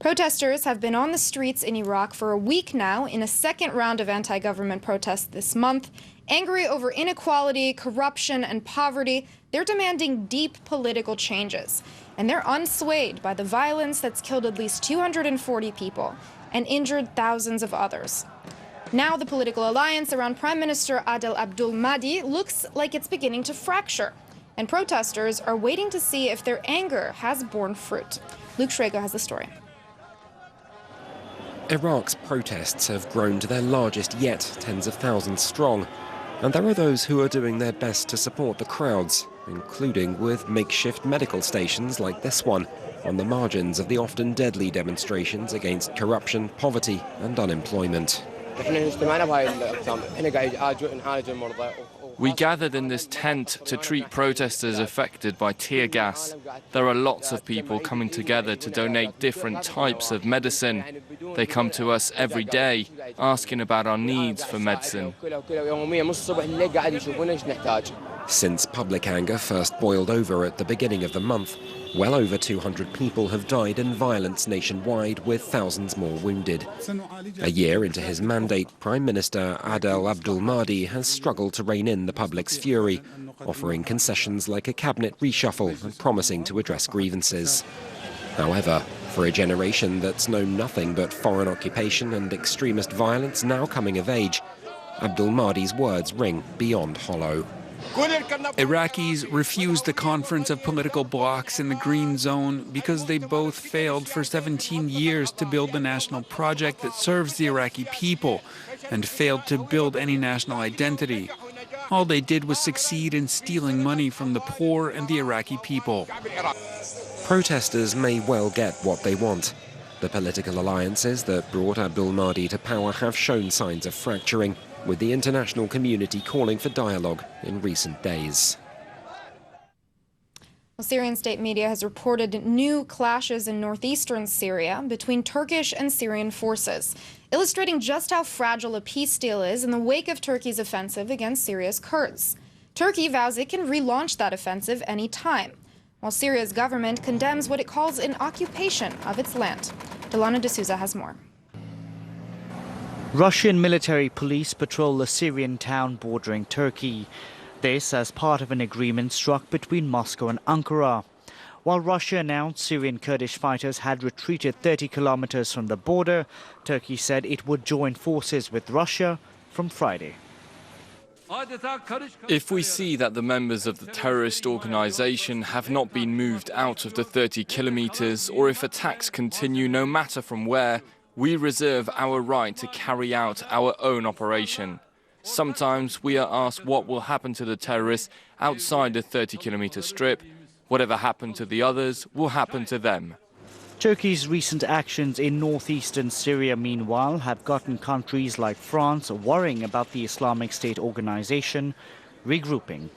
Protesters have been on the streets in Iraq for a week now in a second round of anti-government protests this month. Angry over inequality, corruption, and poverty, they're demanding deep political changes. And they're unswayed by the violence that's killed at least 240 people and injured thousands of others. Now the political alliance around Prime Minister Adel Abdul Mahdi looks like it's beginning to fracture. And protesters are waiting to see if their anger has borne fruit. Luke Schrager has the story. Iraq's protests have grown to their largest yet, tens of thousands strong. And there are those who are doing their best to support the crowds, including with makeshift medical stations like this one, on the margins of the often deadly demonstrations against corruption, poverty and unemployment. We gathered in this tent to treat protesters affected by tear gas. There are lots of people coming together to donate different types of medicine. They come to us every day, asking about our needs for medicine. Since public anger first boiled over at the beginning of the month, well over 200 people have died in violence nationwide, with thousands more wounded. A year into his mandate, Prime Minister Adel Abdul Mahdi has struggled to rein in the public's fury, offering concessions like a cabinet reshuffle and promising to address grievances. However, for a generation that's known nothing but foreign occupation and extremist violence now coming of age, Abdul Mahdi's words ring beyond hollow. Iraqis refused the conference of political blocs in the Green Zone because they both failed for 17 years to build a national project that serves the Iraqi people and failed to build any national identity. All they did was succeed in stealing money from the poor and the Iraqi people. Protesters may well get what they want. The political alliances that brought Abdul Mahdi to power have shown signs of fracturing, with the international community calling for dialogue in recent days. Well, Syrian state media has reported new clashes in northeastern Syria between Turkish and Syrian forces, illustrating just how fragile a peace deal is in the wake of Turkey's offensive against Syria's Kurds. Turkey vows it can relaunch that offensive any time, while Syria's government condemns what it calls an occupation of its land. Delana D'Souza has more. Russian military police patrol the Syrian town bordering Turkey. This as part of an agreement struck between Moscow and Ankara. While Russia announced Syrian Kurdish fighters had retreated 30 kilometers from the border, Turkey said it would join forces with Russia from Friday. If we see that the members of the terrorist organization have not been moved out of the 30 kilometers, or if attacks continue no matter from where, we reserve our right to carry out our own operation. Sometimes we are asked what will happen to the terrorists outside the 30-kilometer strip. Whatever happened to the others will happen to them. Turkey's recent actions in northeastern Syria, meanwhile, have gotten countries like France worrying about the Islamic State organization regrouping.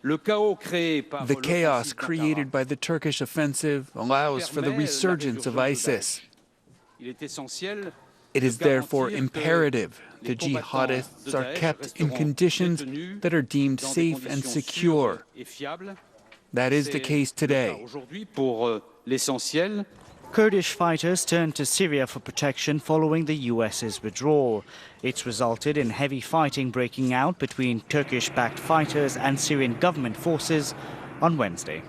The chaos created by the Turkish offensive allows for the resurgence of ISIS. It is therefore imperative the jihadists are kept in conditions that are deemed safe and secure. That is the case today. Kurdish fighters turned to Syria for protection following the US's withdrawal. It's resulted in heavy fighting breaking out between Turkish-backed fighters and Syrian government forces on Wednesday.